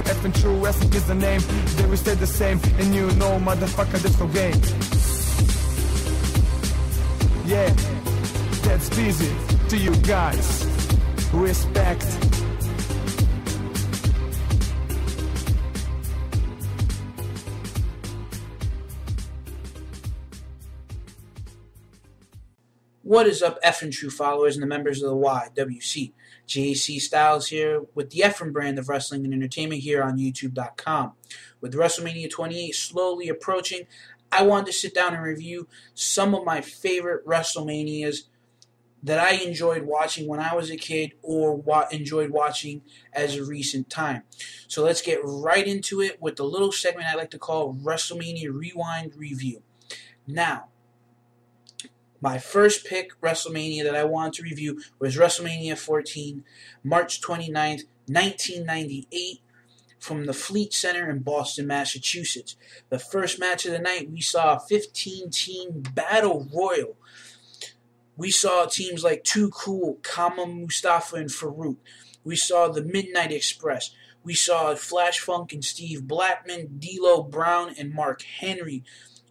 WWF and true wrestling is the name. They will stay the same, and you know, motherfucker, there's no game. Yeah, that's easy to you guys. Respect. What is up, Effin' True followers and the members of the YWC? JC Styles here with the Effin' brand of wrestling and entertainment here on YouTube.com. With WrestleMania 28 slowly approaching, I wanted to sit down and review some of my favorite WrestleManias that I enjoyed watching when I was a kid or enjoyed watching as a recent time. So let's get right into it with the little segment I like to call WrestleMania Rewind Review. Now, my first pick WrestleMania that I wanted to review was WrestleMania 14, March 29th, 1998, from the Fleet Center in Boston, Massachusetts. The first match of the night, we saw a 15-team battle royal. We saw teams like Too Cool, Kama Mustafa, and Farouk. We saw the Midnight Express. We saw Flash Funk and Steve Blackman, D'Lo Brown and Mark Henry,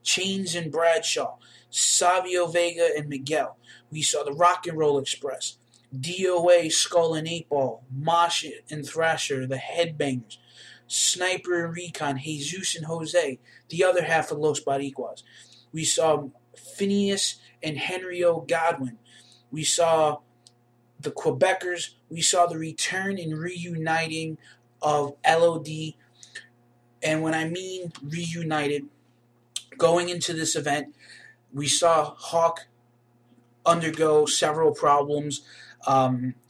Chains and Bradshaw, Savio Vega and Miguel. We saw the Rock and Roll Express, DOA, Skull and 8-Ball, Mosh and Thrasher, the Headbangers, Sniper and Recon, Jesus and Jose, the other half of Los Boricuas. We saw Phineas and Henry O. Godwin. We saw the Quebecers. We saw the return and reuniting of LOD. And when I mean reunited, going into this event, we saw Hawk undergo several problems.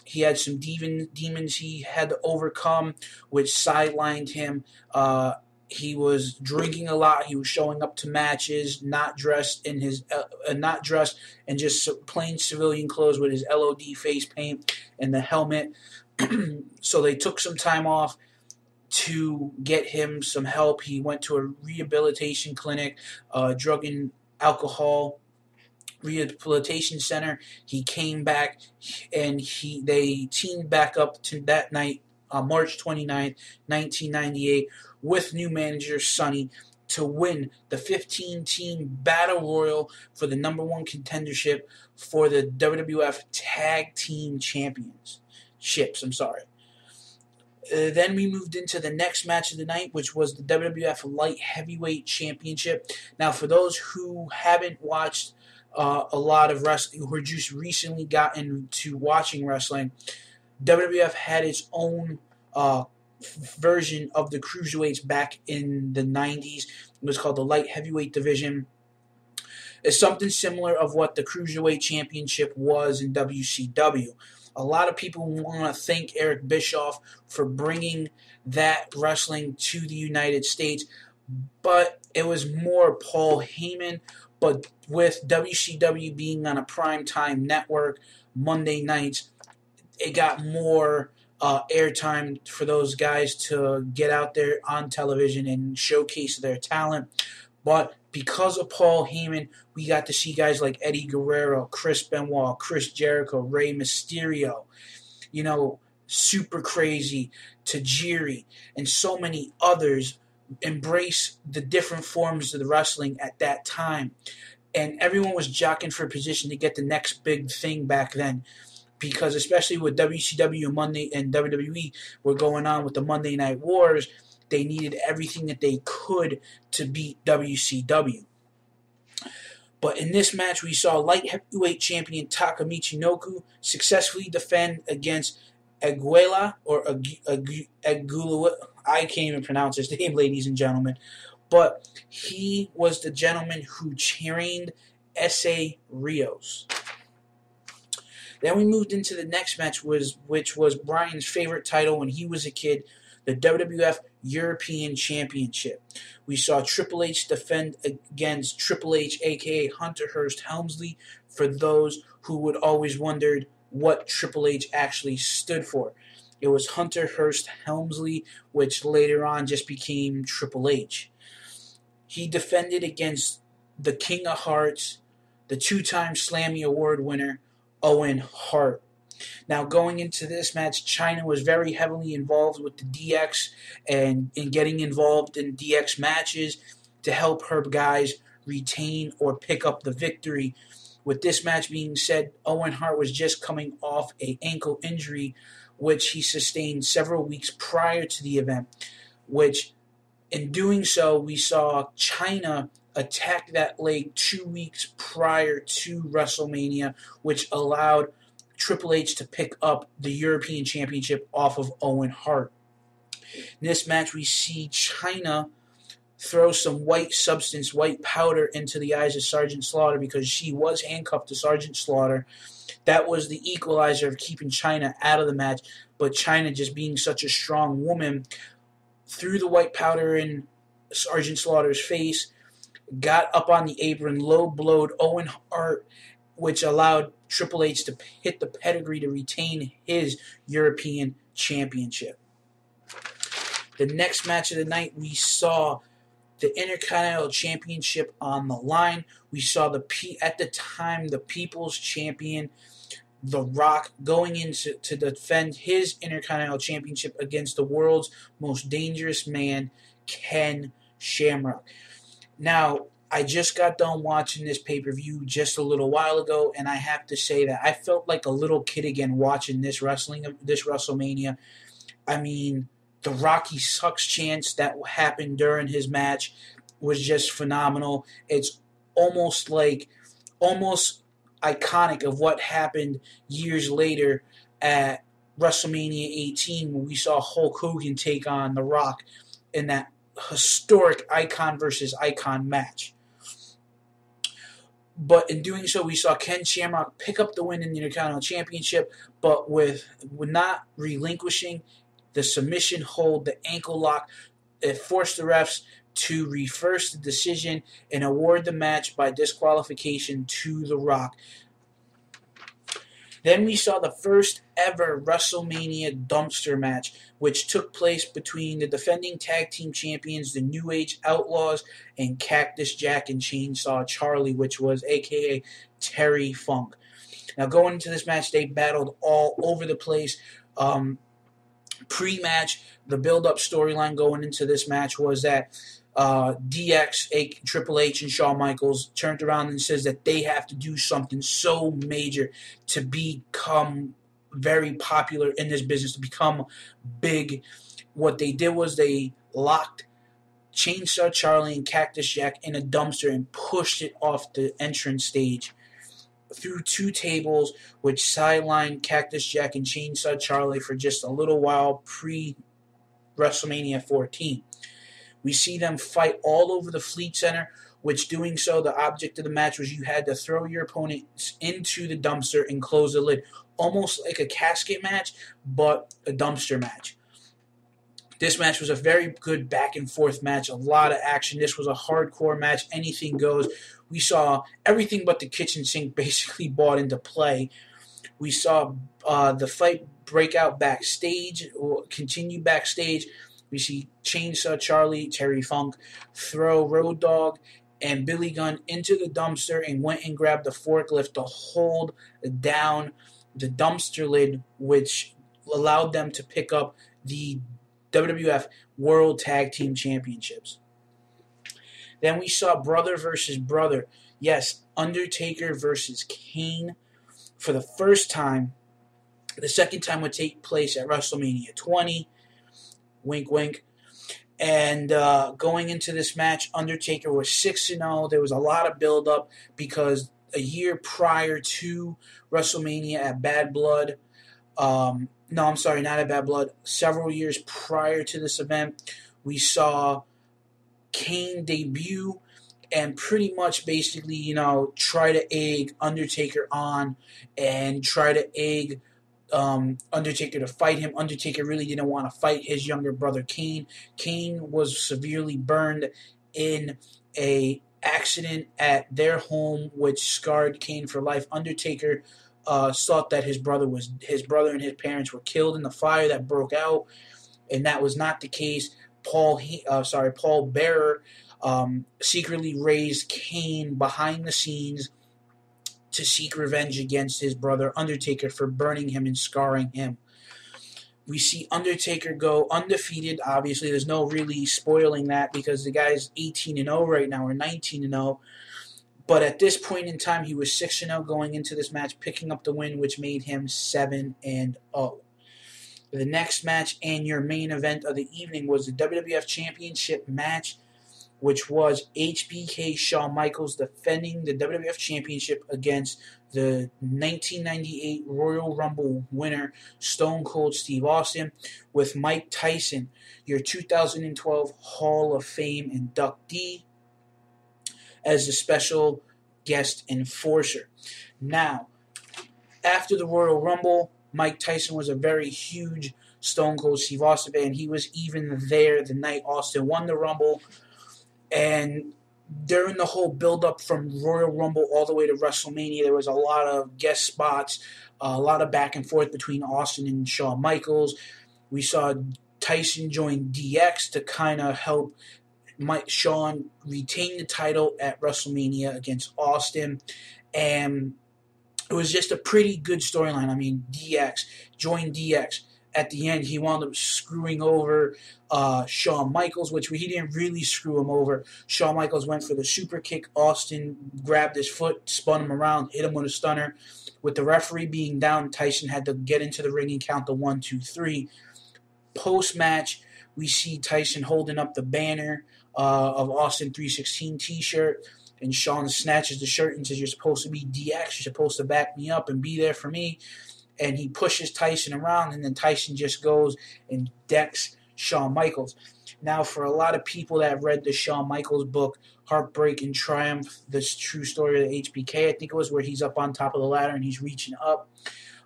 He had some demons he had to overcome, which sidelined him. He was drinking a lot. He was showing up to matches, not dressed in and just plain civilian clothes with his LOD face paint and the helmet. So they took some time off to get him some help. He went to a rehabilitation clinic, drug and alcohol rehabilitation center. He came back and they teamed back up to that night, March 29th, 1998, with new manager Sonny to win the 15-team Battle Royal for the number one contendership for the WWF Tag Team Championships. Then we moved into the next match of the night, which was the WWF Light Heavyweight Championship. Now, for those who haven't watched a lot of wrestling, who just recently got into watching wrestling, WWF had its own version of the cruiserweights back in the 90s. It was called the Light Heavyweight Division. It's something similar of what the Cruiserweight Championship was in WCW. A lot of people want to thank Eric Bischoff for bringing that wrestling to the United States, but it was more Paul Heyman. But with WCW being on a primetime network Monday nights, it got more airtime for those guys to get out there on television and showcase their talent. But because of Paul Heyman, we got to see guys like Eddie Guerrero, Chris Benoit, Chris Jericho, Rey Mysterio, Super Crazy, Tajiri, and so many others embrace the different forms of the wrestling at that time. And everyone was jockeying for position to get the next big thing back then. Because especially with WCW Monday and WWE were going on with the Monday Night Wars, they needed everything that they could to beat WCW. But in this match, we saw light heavyweight champion Taka Michinoku successfully defend against Aguila, or Aguila. I can't even pronounce his name, ladies and gentlemen. But he was the gentleman who trained S.A. Rios. Then we moved into the next match, which was Brian's favorite title when he was a kid, the WWF European Championship. We saw Triple H defend against Triple H, a.k.a. Hunter Hearst Helmsley, for those who would always wondered what Triple H actually stood for. It was Hunter Hearst Helmsley, which later on just became Triple H. He defended against the King of Hearts, the two-time Slammy Award winner, Owen Hart. Now, going into this match, China was very heavily involved with the DX and in getting involved in DX matches to help her guys retain or pick up the victory. With this match being said, Owen Hart was just coming off an ankle injury, which he sustained several weeks prior to the event, which in doing so, we saw China attack that leg 2 weeks prior to WrestleMania, which allowed Triple H to pick up the European Championship off of Owen Hart. In this match, we see China throw some white substance, white powder, into the eyes of Sergeant Slaughter because she was handcuffed to Sergeant Slaughter. That was the equalizer of keeping China out of the match, but China, just being such a strong woman, threw the white powder in Sergeant Slaughter's face, got up on the apron, low-blowed Owen Hart, which allowed Triple H to hit the pedigree to retain his European Championship. The next match of the night, we saw the Intercontinental Championship on the line. We saw at the time, the People's Champion, The Rock, going in to defend his Intercontinental Championship against the world's most dangerous man, Ken Shamrock. Now, I just got done watching this pay-per-view just a little while ago, and I have to say that I felt like a little kid again watching this WrestleMania. I mean, the Rocky Sucks chants that happened during his match was just phenomenal. It's almost iconic of what happened years later at WrestleMania 18 when we saw Hulk Hogan take on The Rock in that historic icon versus icon match. But in doing so, we saw Ken Shamrock pick up the win in the Intercontinental Championship, but with not relinquishing the submission hold, the ankle lock. It forced the refs to reverse the decision and award the match by disqualification to The Rock. Then we saw the first ever WrestleMania dumpster match, which took place between the defending tag team champions, the New Age Outlaws, and Cactus Jack and Chainsaw Charlie, which was a.k.a. Terry Funk. Now, going into this match, they battled all over the place. Pre-match, the build-up storyline going into this match was that DX, Triple H, and Shawn Michaels turned around and says that they have to do something so major to become very popular in this business, to become big. What they did was they locked Chainsaw Charlie and Cactus Jack in a dumpster and pushed it off the entrance stage through two tables, which sidelined Cactus Jack and Chainsaw Charlie for just a little while pre-WrestleMania 14. We see them fight all over the Fleet Center, which doing so, the object of the match was you had to throw your opponents into the dumpster and close the lid. Almost like a casket match, but a dumpster match. This match was a very good back and forth match, a lot of action. This was a hardcore match, anything goes. We saw everything but the kitchen sink basically brought into play. We saw the fight break out backstage, or continue backstage. We see Chainsaw Charlie, Terry Funk, throw Road Dogg and Billy Gunn into the dumpster and went and grabbed the forklift to hold down the dumpster lid, which allowed them to pick up the WWF World Tag Team Championships. Then we saw brother versus brother. Yes, Undertaker versus Kane for the first time. The second time would take place at WrestleMania 20. Wink, wink. And going into this match, Undertaker was 6-0. There was a lot of build-up because a year prior to WrestleMania at Bad Blood, not at Bad Blood, several years prior to this event, we saw Kane debut and pretty much basically, try to egg Undertaker on and try to egg Undertaker to fight him. Undertaker really didn't want to fight his younger brother Kane. Kane was severely burned in a accident at their home, which scarred Kane for life. Undertaker thought that his brother and his parents were killed in the fire that broke out, and that was not the case. Paul Bearer secretly raised Kane behind the scenes to seek revenge against his brother Undertaker for burning him and scarring him. We see Undertaker go undefeated. Obviously, there's no really spoiling that because the guy's 18-0 right now, or 19-0. But at this point in time, he was 6-0 going into this match, picking up the win, which made him 7-0. The next match and your main event of the evening was the WWF Championship match, which was HBK Shawn Michaels defending the WWF Championship against the 1998 Royal Rumble winner, Stone Cold Steve Austin, with Mike Tyson, your 2012 Hall of Fame inductee, as the special guest enforcer. Now, after the Royal Rumble, Mike Tyson was a very huge Stone Cold Steve Austin fan. He was even there the night Austin won the Rumble. And during the whole build-up from Royal Rumble all the way to WrestleMania, there was a lot of guest spots, a lot of back and forth between Austin and Shawn Michaels. We saw Tyson join DX to kind of help Shawn retain the title at WrestleMania against Austin. And it was just a pretty good storyline. I mean, DX joined DX. At the end, he wound up screwing over Shawn Michaels, which he didn't really screw him over. Shawn Michaels went for the super kick. Austin grabbed his foot, spun him around, hit him with a stunner. With the referee being down, Tyson had to get into the ring and count the 1, 2, 3. Post-match, we see Tyson holding up the banner of Austin 316 t-shirt, and Shawn snatches the shirt and says, "You're supposed to be DX. You're supposed to back me up and be there for me." And he pushes Tyson around, and then Tyson just goes and decks Shawn Michaels. Now, for a lot of people that have read the Shawn Michaels book, Heartbreak and Triumph, the true story of the HBK, I think it was, where he's up on top of the ladder and he's reaching up.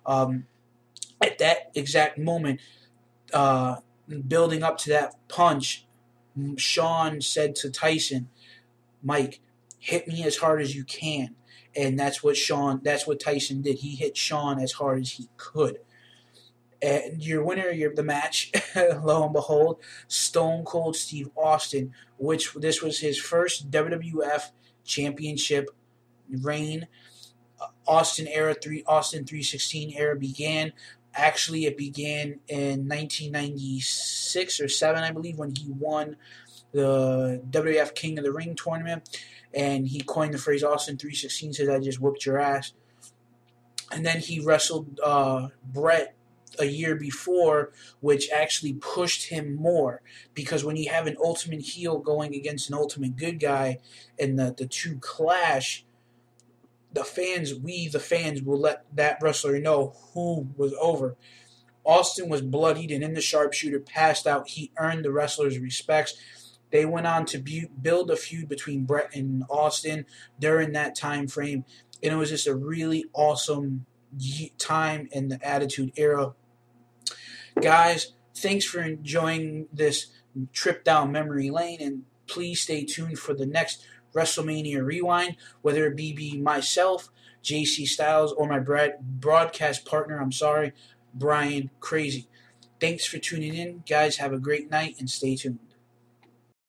At that exact moment, building up to that punch, Shawn said to Tyson, "Mike, hit me as hard as you can." And that's what Tyson did. He hit Shawn as hard as he could. And your winner of the match, lo and behold, Stone Cold Steve Austin, which this was his first WWF Championship reign. Austin 316 era began. Actually, it began in 1996 or 7, I believe, when he won the WWF King of the Ring tournament. And he coined the phrase Austin 316, says, "I just whooped your ass." And then he wrestled Brett a year before, which actually pushed him more. Because when you have an ultimate heel going against an ultimate good guy and the two clash, the fans will let that wrestler know who was over. Austin was bloodied and in the sharpshooter, passed out. He earned the wrestler's respects. They went on to build a feud between Brett and Austin during that time frame, and it was just a really awesome time in the Attitude Era. Guys, thanks for enjoying this trip down memory lane, and please stay tuned for the next WrestleMania Rewind, whether it be myself, JC Styles, or my broadcast partner, Brian Crazy. Thanks for tuning in. Guys, have a great night and stay tuned.